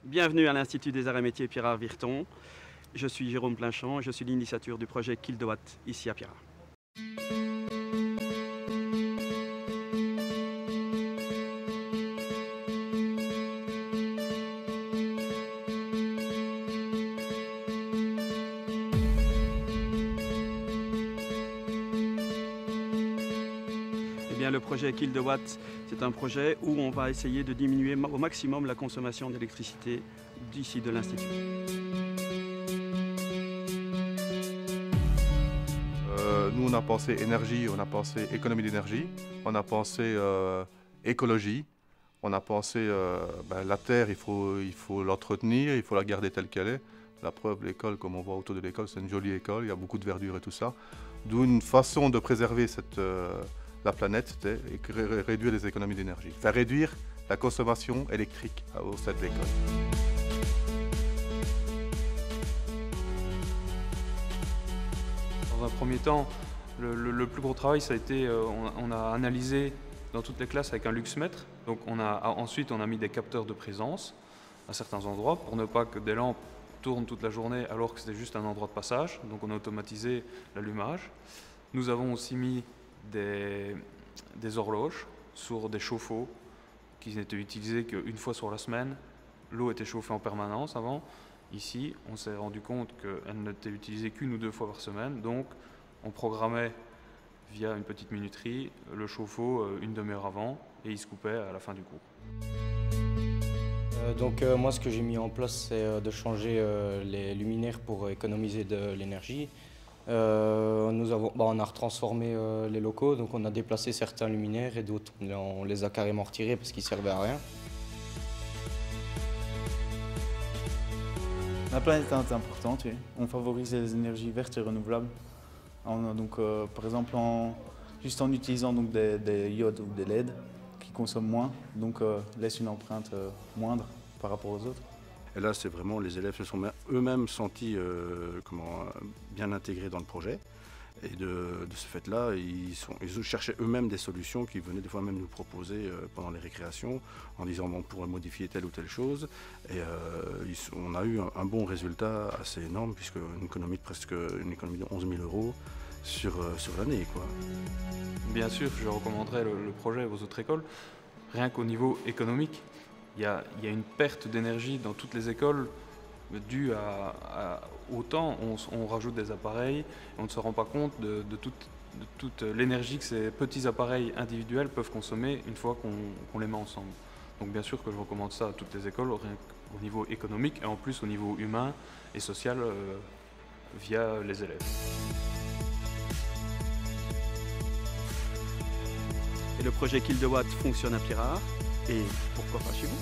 Bienvenue à l'Institut des Arts et Métiers Pirard-Virton. Je suis Jérôme Plinchamp et je suis l'initiateur du projet Kildowatt ici à Pirard. Eh bien, le projet Kildowatt, c'est un projet où on va essayer de diminuer au maximum la consommation d'électricité d'ici de l'Institut. Nous, on a pensé énergie, on a pensé économie d'énergie, on a pensé écologie, on a pensé la terre, il faut l'entretenir, il faut la garder telle qu'elle est. La preuve, l'école, comme on voit autour de l'école, c'est une jolie école, il y a beaucoup de verdure et tout ça. D'où une façon de préserver la planète, c'était réduire les économies d'énergie. Faire réduire la consommation électrique au sein de l'école. Dans un premier temps, le plus gros travail, ça a été, on a analysé dans toutes les classes avec un luxmètre. Donc ensuite, on a mis des capteurs de présence à certains endroits pour ne pas que des lampes tournent toute la journée alors que c'était juste un endroit de passage. Donc on a automatisé l'allumage. Nous avons aussi mis des horloges sur des chauffe-eau qui n'étaient utilisés qu'une fois sur la semaine. L'eau était chauffée en permanence avant. Ici, on s'est rendu compte qu'elle n'était utilisée qu'une ou deux fois par semaine, donc on programmait via une petite minuterie le chauffe-eau une demi-heure avant et il se coupait à la fin du cours. Moi, ce que j'ai mis en place, c'est de changer les luminaires pour économiser de l'énergie. On a retransformé les locaux, donc on a déplacé certains luminaires et d'autres on les a carrément retirés parce qu'ils ne servaient à rien. La planète est importante, oui. On favorise les énergies vertes et renouvelables. Par exemple, juste en utilisant donc, des iodes ou des LED qui consomment moins, donc laissent une empreinte moindre par rapport aux autres. Et là, c'est vraiment, les élèves se sont eux-mêmes sentis bien intégrés dans le projet. Et de ce fait-là, ils cherchaient eux-mêmes des solutions qu'ils venaient des fois même nous proposer pendant les récréations en disant on pourrait modifier telle ou telle chose. Et on a eu un bon résultat assez énorme puisque une économie de 11 000 € sur l'année, quoi. Bien sûr, je recommanderais le projet aux autres écoles. Rien qu'au niveau économique, il y a une perte d'énergie dans toutes les écoles due au temps. On rajoute des appareils et on ne se rend pas compte de toute l'énergie que ces petits appareils individuels peuvent consommer une fois qu'on les met ensemble. Donc bien sûr que je recommande ça à toutes les écoles au niveau économique et en plus au niveau humain et social via les élèves. Et le projet Kildowatt fonctionne à Pirard et pourquoi pas chez vous?